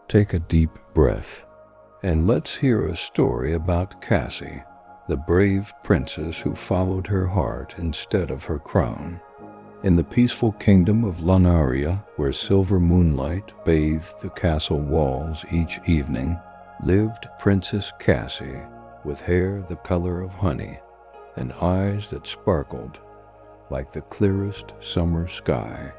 Take a deep breath, and let's hear a story about Cassie, the brave princess who followed her heart instead of her crown. In the peaceful kingdom of Lunaria, where silver moonlight bathed the castle walls each evening, lived Princess Cassie, with hair the color of honey and eyes that sparkled like the clearest summer sky.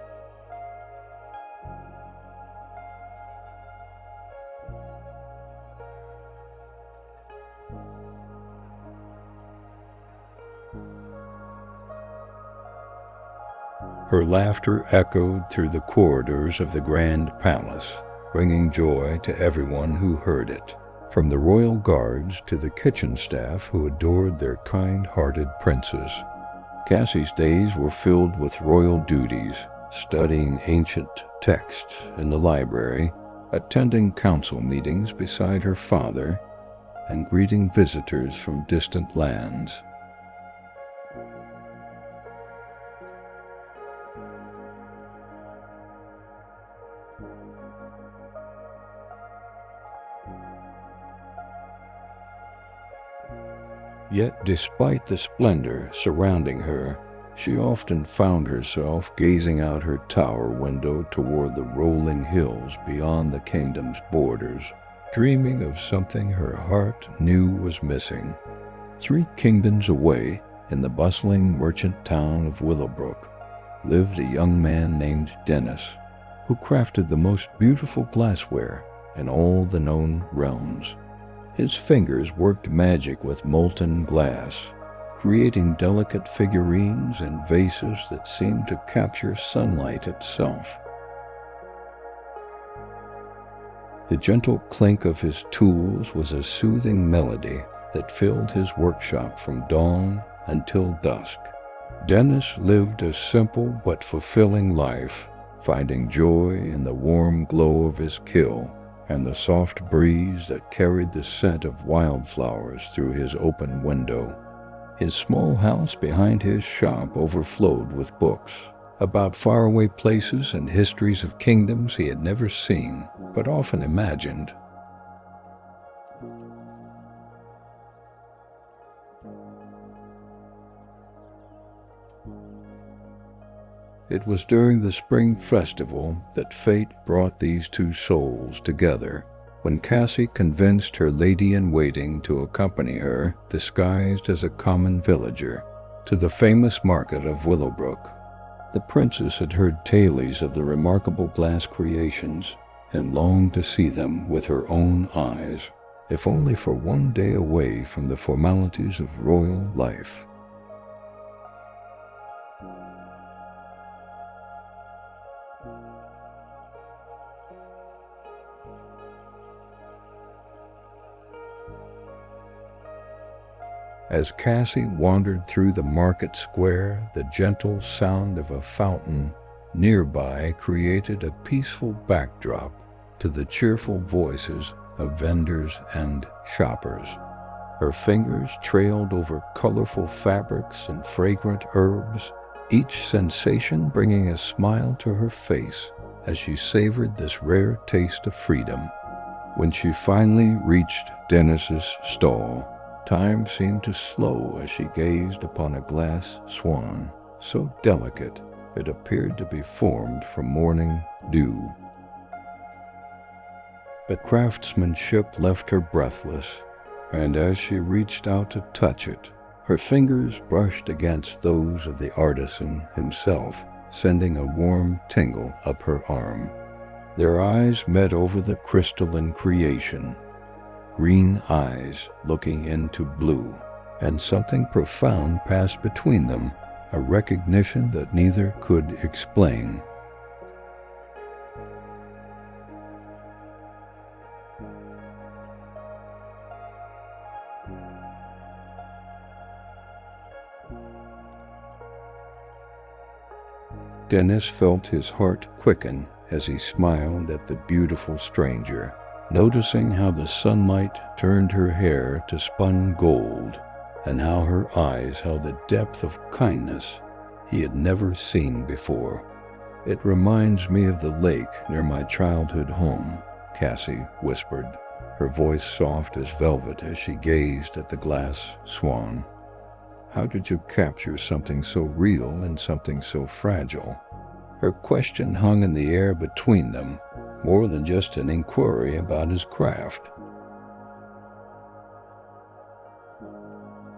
Her laughter echoed through the corridors of the grand palace, bringing joy to everyone who heard it, from the royal guards to the kitchen staff who adored their kind-hearted princess. Cassie's days were filled with royal duties, studying ancient texts in the library, attending council meetings beside her father, and greeting visitors from distant lands. Yet despite the splendor surrounding her, she often found herself gazing out her tower window toward the rolling hills beyond the kingdom's borders, dreaming of something her heart knew was missing. 3 kingdoms away, in the bustling merchant town of Willowbrook, lived a young man named Dennis, who crafted the most beautiful glassware in all the known realms. His fingers worked magic with molten glass, creating delicate figurines and vases that seemed to capture sunlight itself. The gentle clink of his tools was a soothing melody that filled his workshop from dawn until dusk. Dennis lived a simple but fulfilling life, finding joy in the warm glow of his kiln and the soft breeze that carried the scent of wildflowers through his open window. His small house behind his shop overflowed with books about faraway places and histories of kingdoms he had never seen, but often imagined. It was during the spring festival that fate brought these 2 souls together, when Cassie convinced her lady-in-waiting to accompany her, disguised as a common villager, to the famous market of Willowbrook. The princess had heard tales of the remarkable glass creations and longed to see them with her own eyes, if only for one day away from the formalities of royal life. As Cassie wandered through the market square, the gentle sound of a fountain nearby created a peaceful backdrop to the cheerful voices of vendors and shoppers. Her fingers trailed over colorful fabrics and fragrant herbs, each sensation bringing a smile to her face as she savored this rare taste of freedom. When she finally reached Dennis's stall, time seemed to slow as she gazed upon a glass swan, so delicate it appeared to be formed from morning dew. The craftsmanship left her breathless, and as she reached out to touch it, her fingers brushed against those of the artisan himself, sending a warm tingle up her arm. Their eyes met over the crystalline creation, green eyes looking into blue, and something profound passed between them, a recognition that neither could explain. Dennis felt his heart quicken as he smiled at the beautiful stranger, noticing how the sunlight turned her hair to spun gold and how her eyes held a depth of kindness he had never seen before. "It reminds me of the lake near my childhood home," Cassie whispered, her voice soft as velvet as she gazed at the glass swan. "How did you capture something so real and something so fragile?" Her question hung in the air between them, more than just an inquiry about his craft.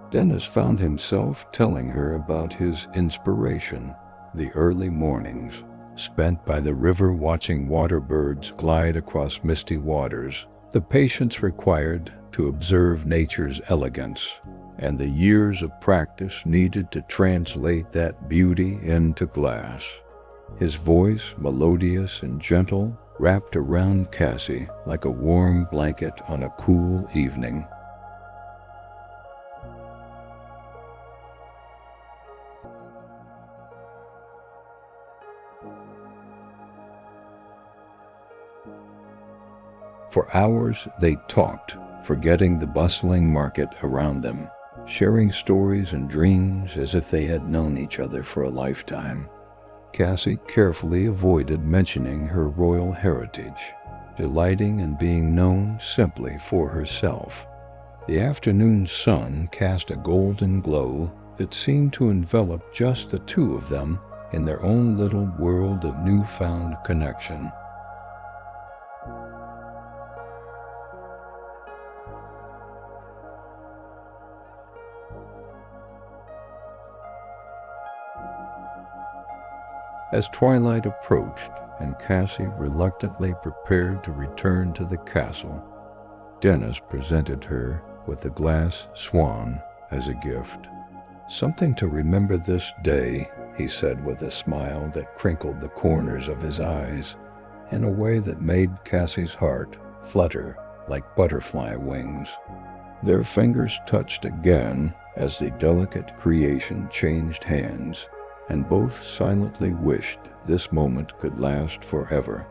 Dennis found himself telling her about his inspiration, the early mornings spent by the river watching water birds glide across misty waters, the patience required to observe nature's elegance, and the years of practice needed to translate that beauty into glass. His voice, melodious and gentle, wrapped around Cassie like a warm blanket on a cool evening. For hours they talked, forgetting the bustling market around them, sharing stories and dreams as if they had known each other for a lifetime. Cassie carefully avoided mentioning her royal heritage, delighting in being known simply for herself. The afternoon sun cast a golden glow that seemed to envelop just the two of them in their own little world of newfound connection. As twilight approached and Cassie reluctantly prepared to return to the castle, Dennis presented her with the glass swan as a gift. "Something to remember this day," he said with a smile that crinkled the corners of his eyes in a way that made Cassie's heart flutter like butterfly wings. Their fingers touched again as the delicate creation changed hands, and both silently wished this moment could last forever.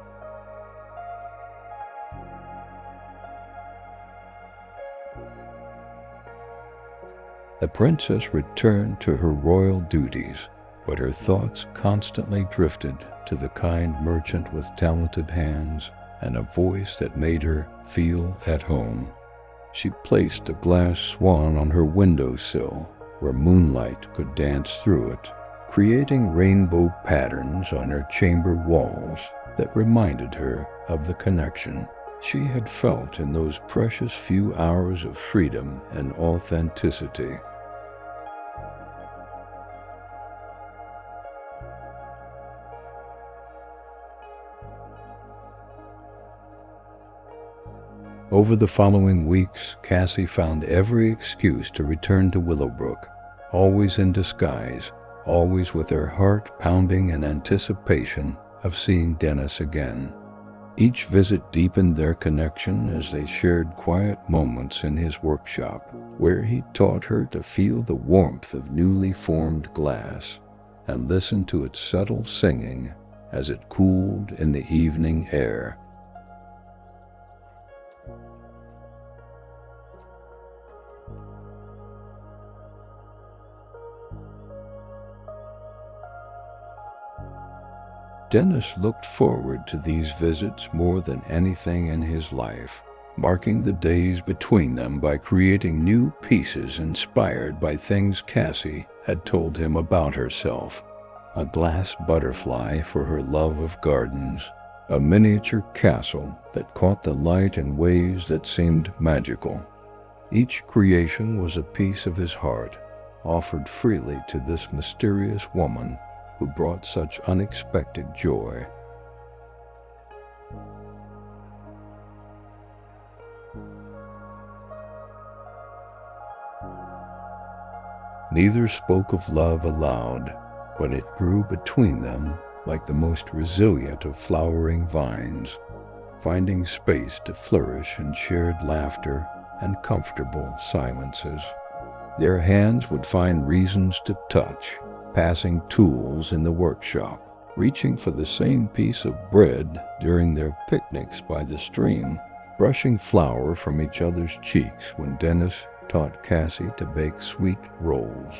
The princess returned to her royal duties, but her thoughts constantly drifted to the kind merchant with talented hands and a voice that made her feel at home. She placed a glass swan on her windowsill where moonlight could dance through it, creating rainbow patterns on her chamber walls that reminded her of the connection she had felt in those precious few hours of freedom and authenticity. Over the following weeks, Cassie found every excuse to return to Willowbrook, always in disguise, always with her heart pounding in anticipation of seeing Dennis again. Each visit deepened their connection as they shared quiet moments in his workshop, where he taught her to feel the warmth of newly formed glass and listen to its subtle singing as it cooled in the evening air. Dennis looked forward to these visits more than anything in his life, marking the days between them by creating new pieces inspired by things Cassie had told him about herself. A glass butterfly for her love of gardens, a miniature castle that caught the light in ways that seemed magical. Each creation was a piece of his heart, offered freely to this mysterious woman who brought such unexpected joy. Neither spoke of love aloud, but it grew between them like the most resilient of flowering vines, finding space to flourish in shared laughter and comfortable silences. Their hands would find reasons to touch, passing tools in the workshop, reaching for the same piece of bread during their picnics by the stream, brushing flour from each other's cheeks when Dennis taught Cassie to bake sweet rolls.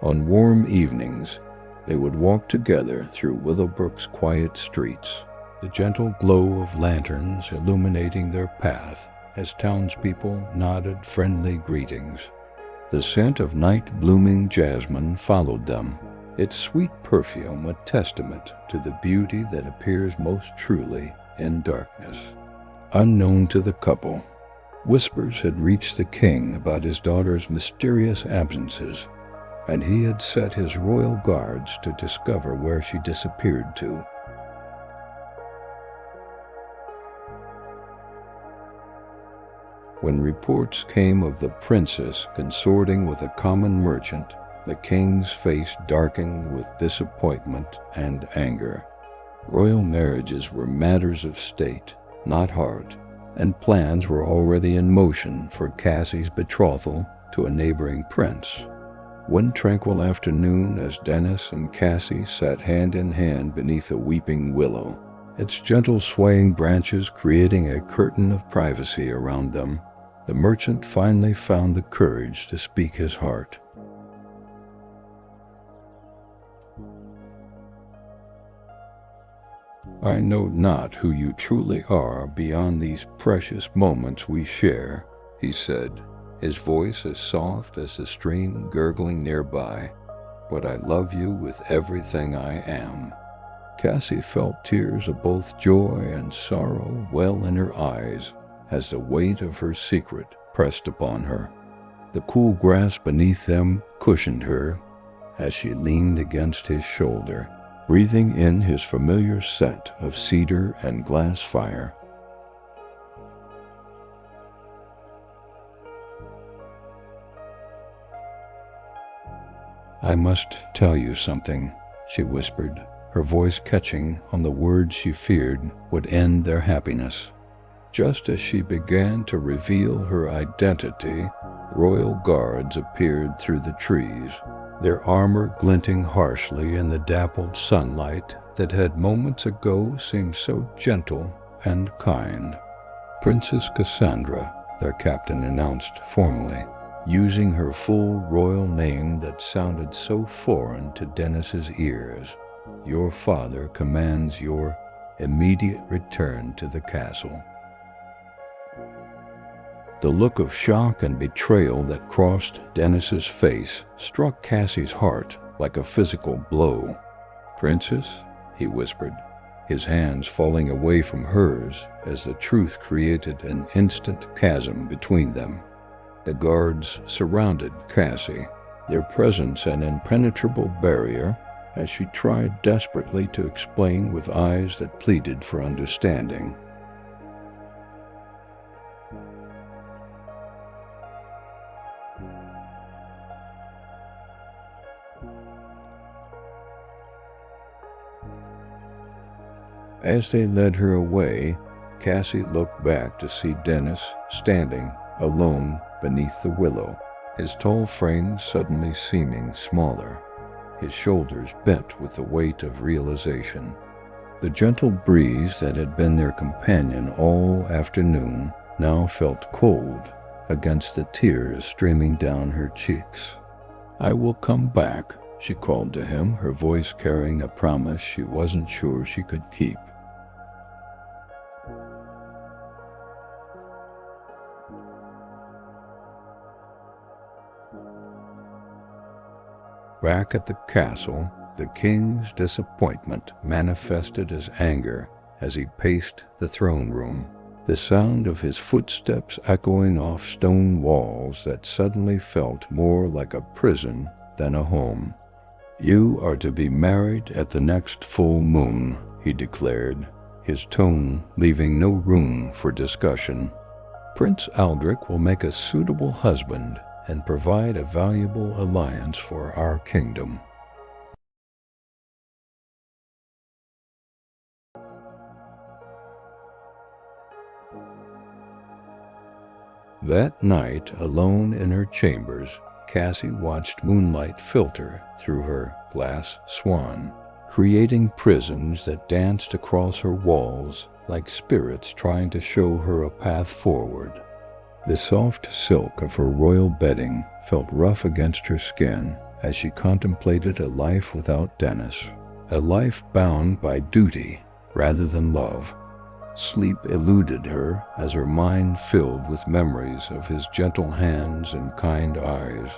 On warm evenings, they would walk together through Willowbrook's quiet streets, the gentle glow of lanterns illuminating their path as townspeople nodded friendly greetings. The scent of night-blooming jasmine followed them, its sweet perfume a testament to the beauty that appears most truly in darkness. Unknown to the couple, whispers had reached the king about his daughter's mysterious absences, and he had set his royal guards to discover where she disappeared to. When reports came of the princess consorting with a common merchant, the king's face darkened with disappointment and anger. Royal marriages were matters of state, not heart, and plans were already in motion for Cassie's betrothal to a neighboring prince. One tranquil afternoon, as Dennis and Cassie sat hand in hand beneath a weeping willow, its gentle swaying branches creating a curtain of privacy around them, the merchant finally found the courage to speak his heart. "I know not who you truly are beyond these precious moments we share," he said, his voice as soft as the stream gurgling nearby, "but I love you with everything I am." Cassie felt tears of both joy and sorrow well in her eyes as the weight of her secret pressed upon her. The cool grass beneath them cushioned her as she leaned against his shoulder, breathing in his familiar scent of cedar and glass fire. "I must tell you something," she whispered, her voice catching on the words she feared would end their happiness. Just as she began to reveal her identity, royal guards appeared through the trees, their armor glinting harshly in the dappled sunlight that had moments ago seemed so gentle and kind. "Princess Cassandra," their captain announced formally, using her full royal name that sounded so foreign to Dennis's ears. "Your father commands your immediate return to the castle." The look of shock and betrayal that crossed Dennis's face struck Cassie's heart like a physical blow. "Princess," he whispered, his hands falling away from hers as the truth created an instant chasm between them. The guards surrounded Cassie, their presence an impenetrable barrier, as she tried desperately to explain with eyes that pleaded for understanding. As they led her away, Cassie looked back to see Dennis standing alone beneath the willow, his tall frame suddenly seeming smaller, his shoulders bent with the weight of realization. The gentle breeze that had been their companion all afternoon now felt cold against the tears streaming down her cheeks. "I will come back," she called to him, her voice carrying a promise she wasn't sure she could keep. Back at the castle, the king's disappointment manifested as anger as he paced the throne room, the sound of his footsteps echoing off stone walls that suddenly felt more like a prison than a home. "You are to be married at the next full moon," he declared, his tone leaving no room for discussion. "Prince Aldrich will make a suitable husband and provide a valuable alliance for our kingdom." That night, alone in her chambers, Cassie watched moonlight filter through her glass swan, creating prisms that danced across her walls like spirits trying to show her a path forward. The soft silk of her royal bedding felt rough against her skin as she contemplated a life without Dennis, a life bound by duty rather than love. Sleep eluded her as her mind filled with memories of his gentle hands and kind eyes.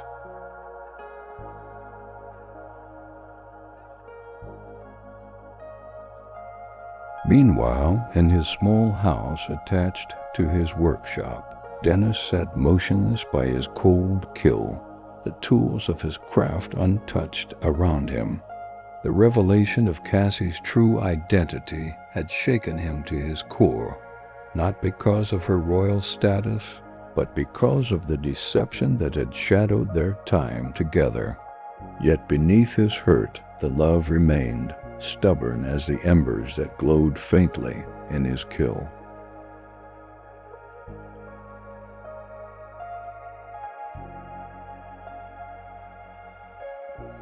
Meanwhile, in his small house attached to his workshop, Dennis sat motionless by his cold kill, the tools of his craft untouched around him. The revelation of Cassie's true identity had shaken him to his core, not because of her royal status, but because of the deception that had shadowed their time together. Yet beneath his hurt, the love remained, stubborn as the embers that glowed faintly in his kill.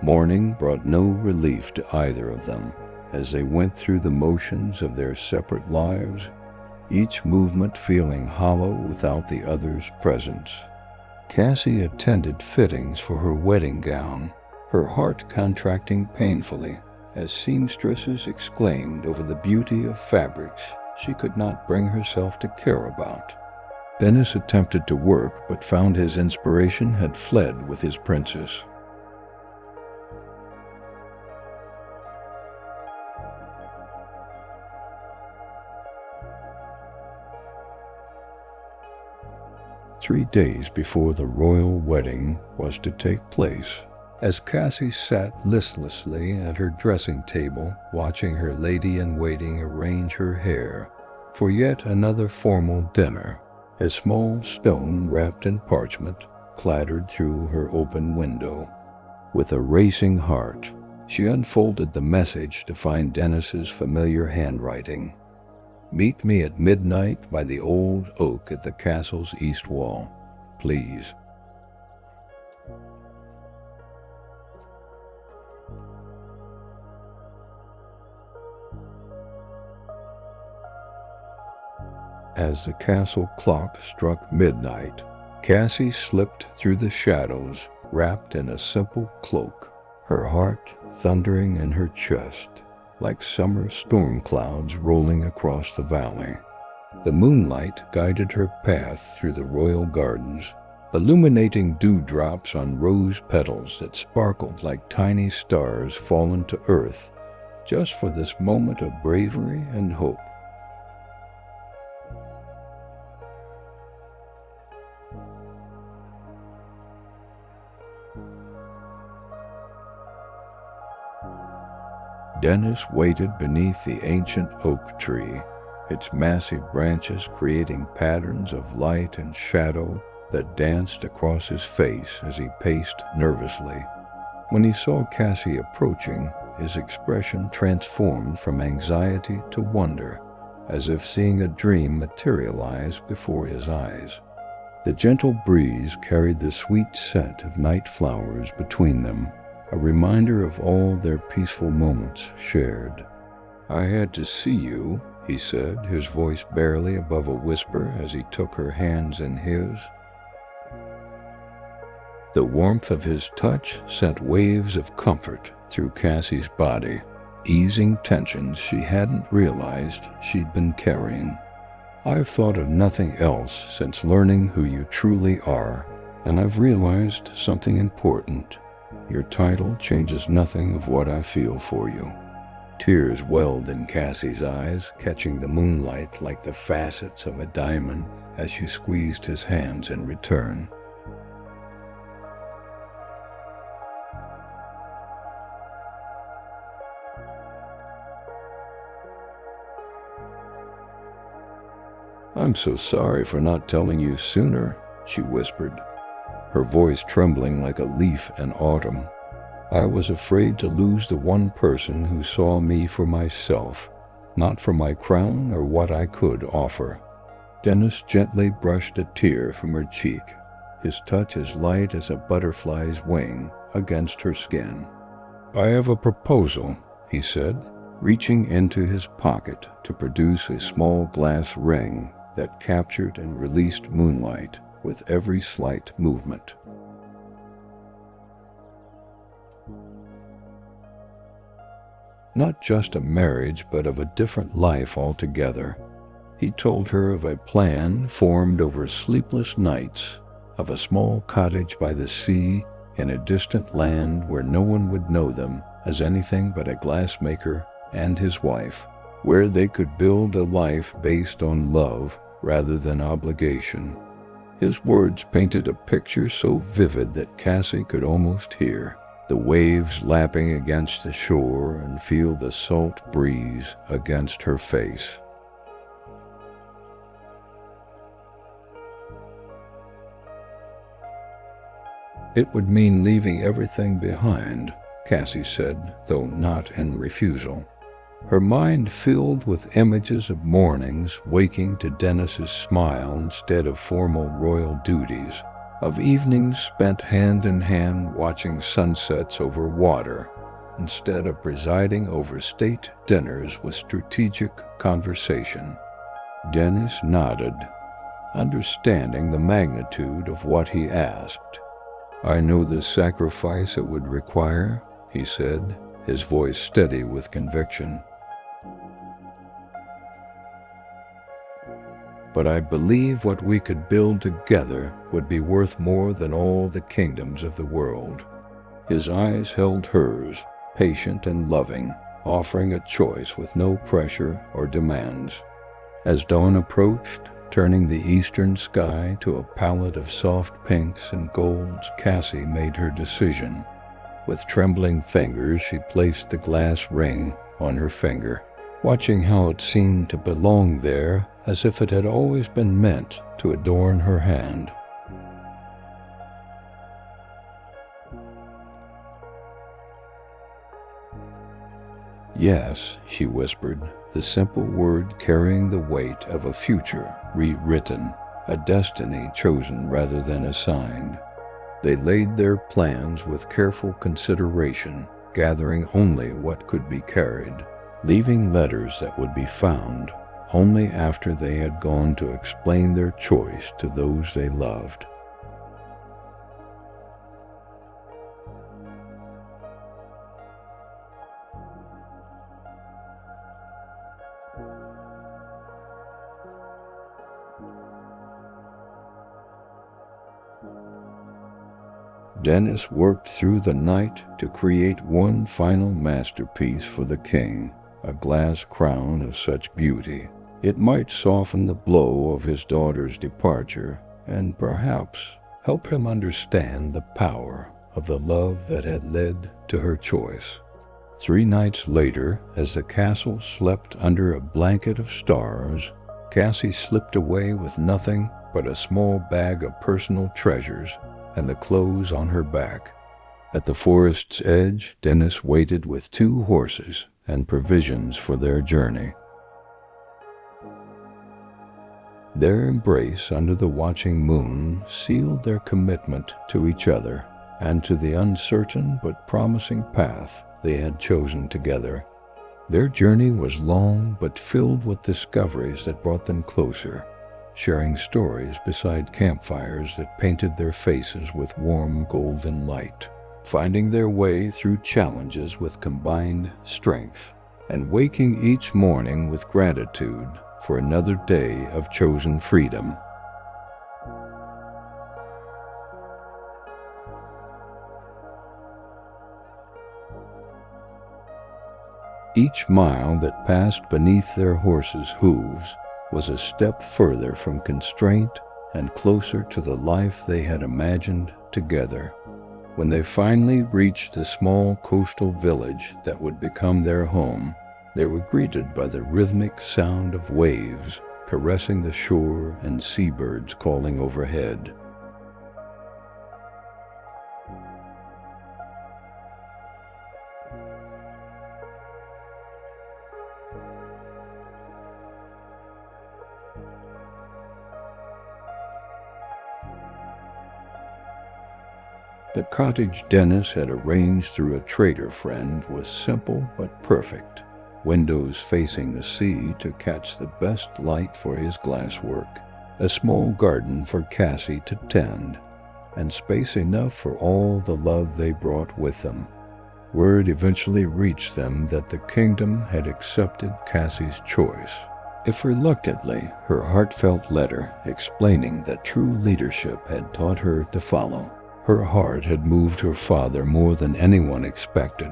Morning brought no relief to either of them as they went through the motions of their separate lives, each movement feeling hollow without the other's presence. Cassie attended fittings for her wedding gown, her heart contracting painfully as seamstresses exclaimed over the beauty of fabrics she could not bring herself to care about. Dennis attempted to work but found his inspiration had fled with his princess. Three days before the royal wedding was to take place, as Cassie sat listlessly at her dressing table watching her lady-in-waiting arrange her hair for yet another formal dinner, a small stone wrapped in parchment clattered through her open window. With a racing heart, she unfolded the message to find Dennis's familiar handwriting. "Meet me at midnight by the old oak at the castle's east wall, please." As the castle clock struck midnight, Cassie slipped through the shadows, wrapped in a simple cloak, her heart thundering in her chest, like summer storm clouds rolling across the valley. The moonlight guided her path through the royal gardens, illuminating dewdrops on rose petals that sparkled like tiny stars fallen to earth just for this moment of bravery and hope. Dennis waited beneath the ancient oak tree, its massive branches creating patterns of light and shadow that danced across his face as he paced nervously. When he saw Cassie approaching, his expression transformed from anxiety to wonder, as if seeing a dream materialize before his eyes. The gentle breeze carried the sweet scent of night flowers between them, a reminder of all their peaceful moments shared. "I had to see you," he said, his voice barely above a whisper as he took her hands in his. The warmth of his touch sent waves of comfort through Cassie's body, easing tensions she hadn't realized she'd been carrying. "I've thought of nothing else since learning who you truly are, and I've realized something important. Your title changes nothing of what I feel for you." Tears welled in Cassie's eyes, catching the moonlight like the facets of a diamond as she squeezed his hands in return. "I'm so sorry for not telling you sooner," she whispered, her voice trembling like a leaf in autumn. "I was afraid to lose the one person who saw me for myself, not for my crown or what I could offer." Dennis gently brushed a tear from her cheek, his touch as light as a butterfly's wing against her skin. "I have a proposal," he said, reaching into his pocket to produce a small glass ring that captured and released moonlight with every slight movement. not just a marriage, but of a different life altogether. He told her of a plan formed over sleepless nights, of a small cottage by the sea in a distant land where no one would know them as anything but a glassmaker and his wife, where they could build a life based on love rather than obligation. His words painted a picture so vivid that Cassie could almost hear the waves lapping against the shore and feel the salt breeze against her face. It would mean leaving everything behind, Cassie said, though not in refusal. Her mind filled with images of mornings waking to Dennis's smile instead of formal royal duties, of evenings spent hand in hand watching sunsets over water instead of presiding over state dinners with strategic conversation. Dennis nodded, understanding the magnitude of what he asked. "I know the sacrifice it would require," he said, his voice steady with conviction. "But I believe what we could build together would be worth more than all the kingdoms of the world." His eyes held hers, patient and loving, offering a choice with no pressure or demands. As dawn approached, turning the eastern sky to a palette of soft pinks and golds, Cassie made her decision. With trembling fingers, she placed the glass ring on her finger, watching how it seemed to belong there as if it had always been meant to adorn her hand. "Yes," she whispered, the simple word carrying the weight of a future rewritten, a destiny chosen rather than assigned. They laid their plans with careful consideration, gathering only what could be carried, leaving letters that would be found only after they had gone to explain their choice to those they loved. Dennis worked through the night to create one final masterpiece for the king, a glass crown of such beauty. It might soften the blow of his daughter's departure and perhaps help him understand the power of the love that had led to her choice. 3 nights later, as the castle slept under a blanket of stars, Cassie slipped away with nothing but a small bag of personal treasures and the clothes on her back. At the forest's edge, Dennis waited with 2 horses and provisions for their journey. Their embrace under the watching moon sealed their commitment to each other and to the uncertain but promising path they had chosen together. Their journey was long but filled with discoveries that brought them closer, sharing stories beside campfires that painted their faces with warm golden light, finding their way through challenges with combined strength, and waking each morning with gratitude for another day of chosen freedom. Each mile that passed beneath their horses' hooves was a step further from constraint and closer to the life they had imagined together. When they finally reached the small coastal village that would become their home, they were greeted by the rhythmic sound of waves caressing the shore and seabirds calling overhead. The cottage Dennis had arranged through a trader friend was simple but perfect. Windows facing the sea to catch the best light for his glasswork, a small garden for Cassie to tend, and space enough for all the love they brought with them. word eventually reached them that the kingdom had accepted Cassie's choice. If reluctantly, her heartfelt letter explaining that true leadership had taught her to follow. Her heart had moved her father more than anyone expected.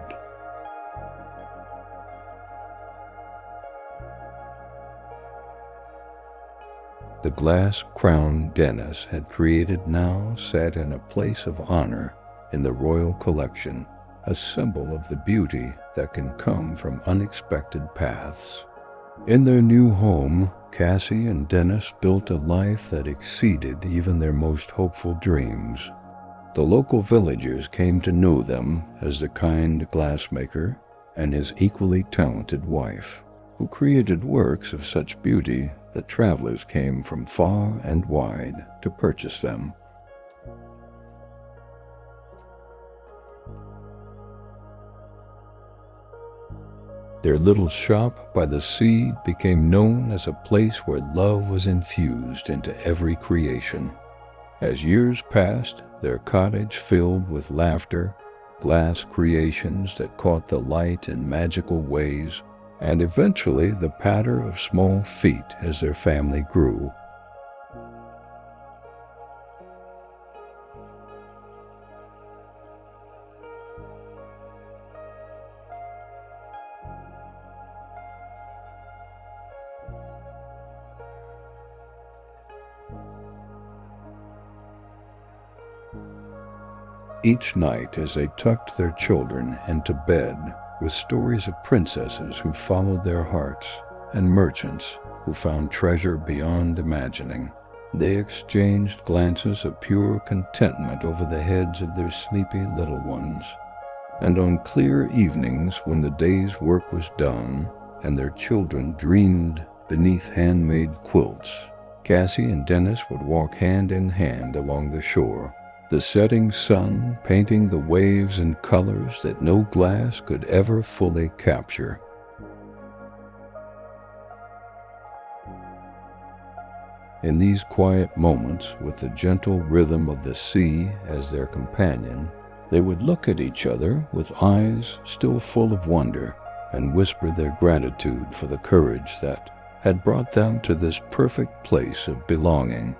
The glass-crowned Dennis had created now sat in a place of honor in the royal collection, a symbol of the beauty that can come from unexpected paths. In their new home, Cassie and Dennis built a life that exceeded even their most hopeful dreams. The local villagers came to know them as the kind glassmaker and his equally talented wife, who created works of such beauty that travelers came from far and wide to purchase them. Their little shop by the sea became known as a place where love was infused into every creation. As years passed, their cottage filled with laughter, glass creations that caught the light in magical ways, and eventually the patter of small feet as their family grew. Each night as they tucked their children into bed with stories of princesses who followed their hearts and merchants who found treasure beyond imagining, they exchanged glances of pure contentment over the heads of their sleepy little ones. And on clear evenings when the day's work was done and their children dreamed beneath handmade quilts, Cassie and Dennis would walk hand in hand along the shore, the setting sun painting the waves in colors that no glass could ever fully capture. In these quiet moments, with the gentle rhythm of the sea as their companion, they would look at each other with eyes still full of wonder and whisper their gratitude for the courage that had brought them to this perfect place of belonging.